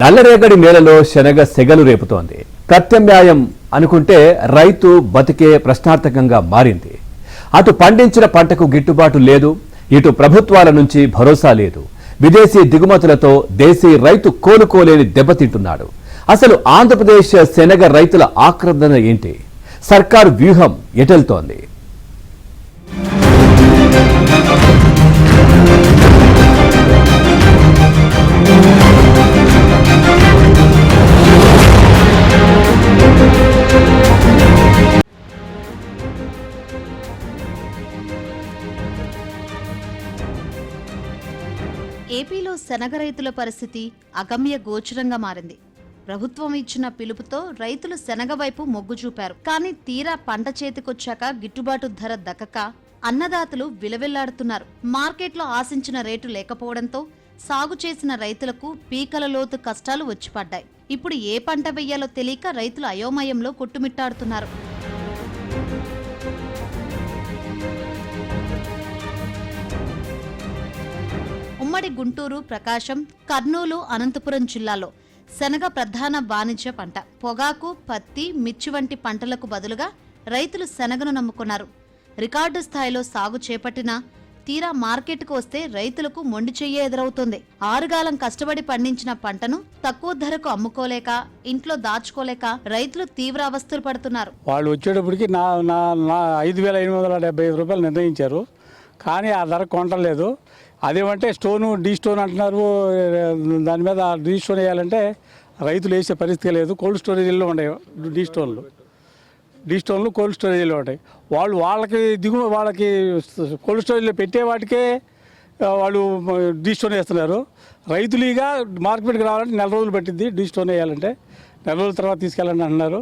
నల్లరేగడి నేలలో శనగ సెగలు రేపుతోంది. ప్రత్యామ్నాయం అనుకుంటే రైతు బతికే ప్రశ్నార్థకంగా మారింది. అటు పండించిన పంటకు గిట్టుబాటు లేదు, ఇటు ప్రభుత్వాల నుంచి భరోసా లేదు. విదేశీ దిగుమతులతో దేశీ రైతు కోలుకోలేని దెబ్బతింటున్నాడు. అసలు ఆంధ్రప్రదేశ్ శనగ రైతుల ఆక్రందన ఏంటి? సర్కారు వ్యూహం ఎటెళ్తోంది? ఏపీలో శనగ రైతుల పరిస్థితి అగమ్య గోచరంగా మారింది. ప్రభుత్వం ఇచ్చిన పిలుపుతో రైతులు శనగ వైపు మొగ్గు చూపారు. కానీ తీరా పంట చేతికొచ్చాక గిట్టుబాటు ధర దక్కక అన్నదాతలు విలవిల్లాడుతున్నారు. మార్కెట్లో ఆశించిన రేటు లేకపోవడంతో సాగు చేసిన రైతులకు పీకల లోతు కష్టాలు వచ్చిపడ్డాయి. ఇప్పుడు ఏ పంట వెయ్యాలో తెలియక రైతులు అయోమయంలో కొట్టుమిట్టాడుతున్నారు. ఉమ్మడి గుంటూరు, ప్రకాశం, కర్నూలు, అనంతపురం జిల్లాలో శనగ ప్రధాన వాణిజ్య పంట. పొగాకు, పత్తి, మిర్చి వంటి పంటలకు బదులుగా రైతులు శనగను నమ్ముకున్నారు. రికార్డు స్థాయిలో సాగు చేపట్టినా తీరా మార్కెట్కు వస్తే రైతులకు మొండి చెయ్యి ఎదురవుతోంది. ఆరుగాలం కష్టపడి పండించిన పంటను తక్కువ ధరకు అమ్ముకోలేక, ఇంట్లో దాచుకోలేక రైతులు తీవ్ర అవస్థలు పడుతున్నారు. వాళ్ళు వచ్చేటప్పటికి 5,875 రూపాయలు నిర్ణయించారు. కానీ ఆ ధర కొనలేదు. అదేమంటే డీ స్టోన్ అంటున్నారు. దాని మీద డీ స్టోన్ వేయాలంటే రైతులు వేసే పరిస్థితి లేదు. కోల్డ్ స్టోరేజీల్లో ఉన్నాయి డీ స్టోన్లు కోల్డ్ స్టోరేజీలో ఉంటాయి. వాళ్ళకి కోల్డ్ స్టోరేజీలో పెట్టే వాటికే వాళ్ళు డీ స్టోన్ వేస్తున్నారు. రైతులుగా మార్కెట్కి రావాలంటే 4 రోజులు పట్టింది. డీ స్టోన్ వేయాలంటే 4 రోజుల తర్వాత తీసుకెళ్ళండి అంటున్నారు.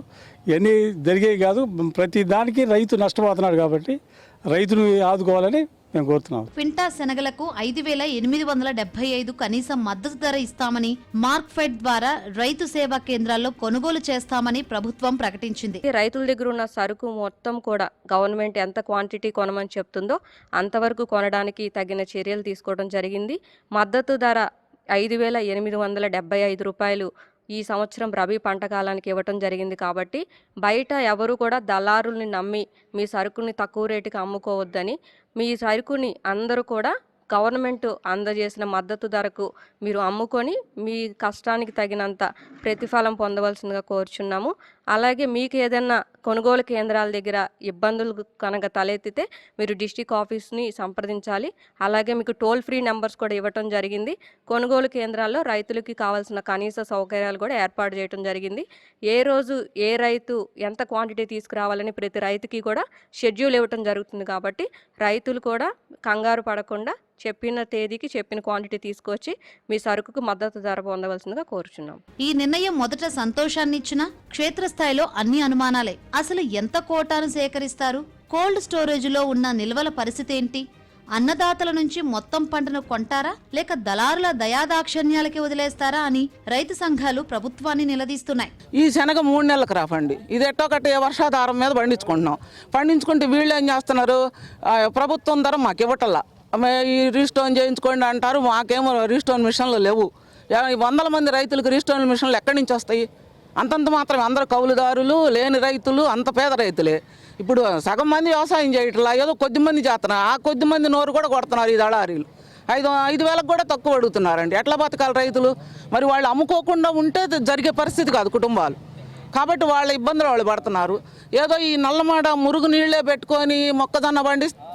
ఇవన్నీ జరిగేవి కాదు. ప్రతి దానికి రైతు నష్టపోతున్నాడు. కాబట్టి రైతును ఆదుకోవాలని మేము కోరుతున్నాం. క్వింటా శనగలకు 5,875 కనీస మద్దతు ధర ఇస్తామని, మార్క్ఫెడ్ ద్వారా రైతు సేవా కేంద్రాల్లో కొనుగోలు చేస్తామని ప్రభుత్వం ప్రకటించింది. రైతుల దగ్గర ఉన్న సరుకు మొత్తం కూడా గవర్నమెంట్ ఎంత క్వాంటిటీ కొనమని చెప్తుందో అంతవరకు కొనడానికి తగిన చర్యలు తీసుకోవడం జరిగింది. మద్దతు ధర 5,875 రూపాయలు ఈ సంవత్సరం రబీ పంట కాలానికి ఇవ్వటం జరిగింది. కాబట్టి బయట ఎవరు కూడా దళారుల్ని నమ్మి మీ సరుకుని తక్కువ రేటుకి అమ్ముకోవద్దని, మీ సరుకుని అందరూ కూడా గవర్నమెంట్ అందజేసిన మద్దతు ధరకు మీరు అమ్ముకొని మీ కష్టానికి తగినంత ప్రతిఫలం పొందవలసిందిగా కోరుచున్నాము. అలాగే మీకు ఏదైనా కొనుగోలు కేంద్రాల దగ్గర ఇబ్బందులు కనుక తలెత్తితే మీరు డిస్ట్రిక్ట్ ఆఫీస్ని సంప్రదించాలి. అలాగే మీకు టోల్ ఫ్రీ నెంబర్స్ కూడా ఇవ్వటం జరిగింది. కొనుగోలు కేంద్రాల్లో రైతులకి కావాల్సిన కనీస సౌకర్యాలు కూడా ఏర్పాటు చేయడం జరిగింది. ఏ రోజు ఏ రైతు ఎంత క్వాంటిటీ తీసుకురావాలని ప్రతి రైతుకి కూడా షెడ్యూల్ ఇవ్వటం జరుగుతుంది. కాబట్టి రైతులు కూడా కంగారు పడకుండా చెప్పిన తేదీకి చెప్పిన క్వాంటిటీ తీసుకొచ్చి మీ సరుకుకు మద్దతు ధర పొందవలసిందిగా కోరుచున్నాం. ఈ నిర్ణయం మొదట సంతోషాన్ని ఇచ్చినా క్షేత్రస్థాయిలో అన్ని అనుమానాలే. అసలు ఎంత కోటాను సేకరిస్తారు? కోల్డ్ స్టోరేజ్లో ఉన్న నిల్వల పరిస్థితి ఏంటి? అన్నదాతల నుంచి మొత్తం పంటను కొంటారా, లేక దళారుల దయాదాక్షణ్యాలకి వదిలేస్తారా అని రైతు సంఘాలు ప్రభుత్వాన్ని నిలదీస్తున్నాయి. ఈ శనగ 3 నెలలకు రాఫండి. ఇది ఎట్టొకటి వర్షాధారం మీద పండించుకుంటే వీళ్ళు ఏం చేస్తున్నారు? ప్రభుత్వం ధర మాకు ఇవ్వటల్లా. ఈ రీస్టోన్ చేయించుకోండి అంటారు. మాకేమో రీస్టోన్ మిషన్లు లేవు. 100 మంది రైతులకు రీస్టోన్ మిషన్లు ఎక్కడి నుంచి వస్తాయి? అంతంత మాత్రమే. అందరూ కౌలుదారులు, లేని రైతులు, అంత పేద రైతులే. ఇప్పుడు సగం మంది వ్యవసాయం చేయట్లా, ఏదో కొద్ది మంది చేస్తున్నారు. ఆ కొద్ది మంది నోరు కూడా కొడుతున్నారు ఈ దళారీలు. 5,000 కూడా తక్కువ అడుగుతున్నారండి. ఎట్లా బతకాలి రైతులు? మరి వాళ్ళు అమ్ముకోకుండా ఉంటే జరిగే పరిస్థితి కాదు కుటుంబాలు. కాబట్టి వాళ్ళ ఇబ్బందులు వాళ్ళు పడుతున్నారు. ఏదో ఈ నల్లమాడ మురుగు నీళ్లే పెట్టుకొని మొక్కజొన్న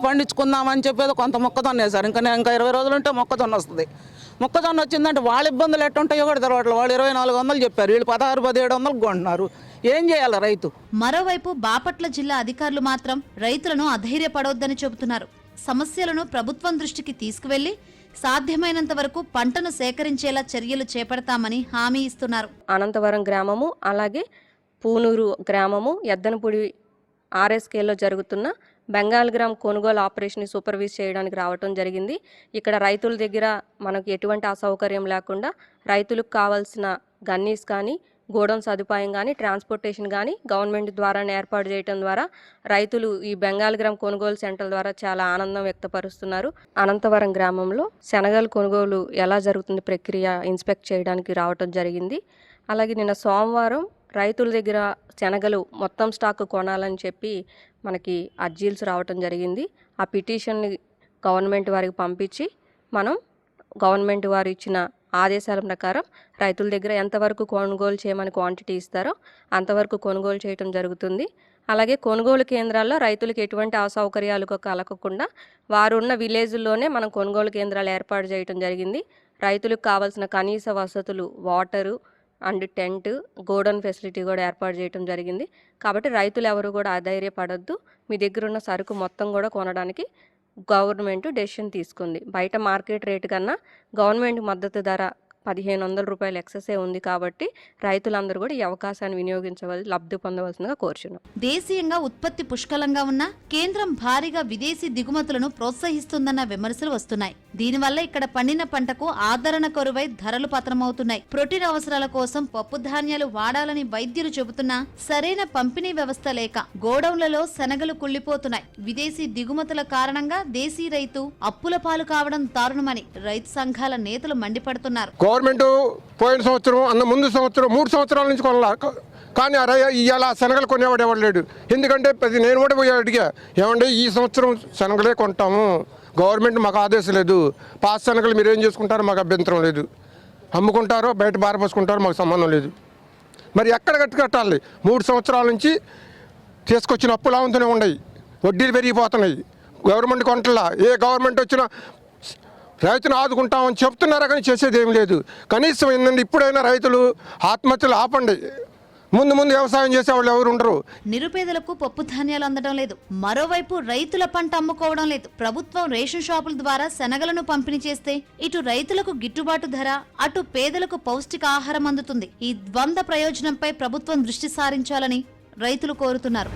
పండించుకుందామని చెప్పేదో కొంత మొక్కజొన్న వేశారు. ఇంకా 20 రోజులు ఉంటే మొక్కజొన్న వస్తుంది. మొక్కజొన్న వచ్చిందంటే వాళ్ళ ఇబ్బందులు ఎట్టుంటాయో కూడా తెలవట్లేదు. వాళ్ళు 2,400 చెప్పారు, వీళ్ళు 16,000-1700 కొంటున్నారు. ఏం చేయాలి రైతు? మరోవైపు బాపట్ల జిల్లా అధికారులు మాత్రం రైతులను అధైర్యపడొద్దని చెబుతున్నారు. సమస్యలను ప్రభుత్వం దృష్టికి తీసుకువెళ్లి సాధ్యమైనంత వరకు పంటను సేకరించేలా చర్యలు చేపడతామని హామీ ఇస్తున్నారు. అనంతవరం గ్రామము, అలాగే పూనూరు గ్రామము, ఎద్దనపూడి ఆర్ఎస్కేలో జరుగుతున్న బెంగాల్ గ్రామ్ కొనుగోలు ఆపరేషన్ సూపర్వైజ్ చేయడానికి రావటం జరిగింది. ఇక్కడ రైతుల దగ్గర మనకు ఎటువంటి అసౌకర్యం లేకుండా రైతులకు కావాల్సిన గన్నీస్ కానీ, గోడౌన్ సదుపాయం కానీ ట్రాన్స్పోర్టేషన్ కానీ గవర్నమెంట్ ద్వారానే ఏర్పాటు చేయడం ద్వారా రైతులు ఈ బెంగాల్ గ్రామ్ కొనుగోలు సెంటర్ ద్వారా చాలా ఆనందం వ్యక్తపరుస్తున్నారు. అనంతవరం గ్రామంలో శనగలు కొనుగోలు ఎలా జరుగుతుంది ప్రక్రియ ఇన్స్పెక్ట్ చేయడానికి రావటం జరిగింది. అలాగే నిన్న సోమవారం రైతుల దగ్గర శనగలు మొత్తం స్టాక్ కొనాలని చెప్పి మనకి అర్జీలు రావటం జరిగింది. ఆ పిటిషన్ని గవర్నమెంట్ వారికి పంపించి మనం గవర్నమెంట్ వారు ఇచ్చిన ఆదేశాల ప్రకారం రైతుల దగ్గర ఎంతవరకు కొనుగోలు చేయమని క్వాంటిటీ ఇస్తారో అంతవరకు కొనుగోలు చేయటం జరుగుతుంది. అలాగే కొనుగోలు కేంద్రాల్లో రైతులకు ఎటువంటి అసౌకర్యాలు కలగకుండా వారు ఉన్న విలేజ్లోనే మనం కొనుగోలు కేంద్రాలు ఏర్పాటు చేయటం జరిగింది. రైతులకు కావాల్సిన కనీస వసతులు water and tent godown facility కూడా ఏర్పాటు చేయడం జరిగింది. కాబట్టి రైతులు ఎవరు కూడా అధైర్యపడొద్దు. మీ దగ్గర ఉన్న సరుకు మొత్తం కూడా కొనడానికి గవర్నమెంట్ డెసిషన్ తీసుకుంది. బయట మార్కెట్ రేటు కన్నా గవర్నమెంట్ మద్దతు ధర 1500 రూపాయలు ఎక్సెసే ఉంది. కాబట్టి రైతులందరూ కూడా ఈ అవకాశాన్ని వినియోగించవలసి లబ్ధి పొందవలసిందిగా కోరుచున్నాం. దేశీయంగా ఉత్పత్తి పుష్కలంగా ఉన్న కేంద్రం భారీగా విదేశీ దిగుమతులను ప్రోత్సహిస్తుందన్న విమర్శలు వస్తున్నాయి. దీనివల్ల ఇక్కడ పండిన పంటకు ఆదరణ కొరువై ధరలు పతనమవుతున్నాయి. ప్రోటీన్ అవసరాల కోసం పప్పు ధాన్యాలు వాడాలని వైద్యులు చెబుతున్నా సరైన పంపిణీ వ్యవస్థ లేక గోడౌన్లలో శనగలు కుళ్లిపోతున్నాయి. విదేశీ దిగుమతుల కారణంగా దేశీ రైతు అప్పుల పాలు కావడం దారుణమని రైతు సంఘాల నేతలు మండిపడుతున్నారు. గవర్నమెంట్ పోయిన సంవత్సరం అన్న ముందు సంవత్సరం 3 సంవత్సరాల నుంచి కొనలా, కానీ ఇవాళ శనగలు కొనేవాడు ఎవరు లేడు. ఎందుకంటే నేను కూడా పోయి అడిగా, ఏమంటే ఈ సంవత్సరం శనగలే కొంటాము, గవర్నమెంట్ మాకు ఆదేశం లేదు, పాత శనగలు మీరు ఏం చేసుకుంటారో మాకు అభ్యంతరం లేదు, అమ్ముకుంటారో బయట బారపోసుకుంటారో మాకు సంబంధం లేదు. మరి ఎక్కడ కట్టాలి? 3 సంవత్సరాల నుంచి తీసుకొచ్చిన అప్పులు అవుతూనే ఉన్నాయి, వడ్డీలు పెరిగిపోతున్నాయి. గవర్నమెంట్ కొంటలా, ఏ గవర్నమెంట్ వచ్చినా రైతును ఆదుకుంటామని చెప్తున్నారా కానీ చేసేది ఏం లేదు. కనీసం ఏంటంటే ఇప్పుడైనా రైతులు ఆత్మహత్యలు ఆపండి. ముందు వ్యవసాయం చేసేవాళ్ళు ఎవరు ఉండరు. నిరుపేదలకు పప్పు ధాన్యాలు అందడం లేదు, మరోవైపు రైతుల పంట అమ్ముకోవడం లేదు. ప్రభుత్వం రేషన్ షాపుల ద్వారా శనగలను పంపిణీ చేస్తే ఇటు రైతులకు గిట్టుబాటు ధర, అటు పేదలకు పౌష్టిక ఆహారం అందుతుంది. ఈ ద్వంద్వ ప్రయోజనంపై ప్రభుత్వం దృష్టి సారించాలని రైతులు కోరుతున్నారు.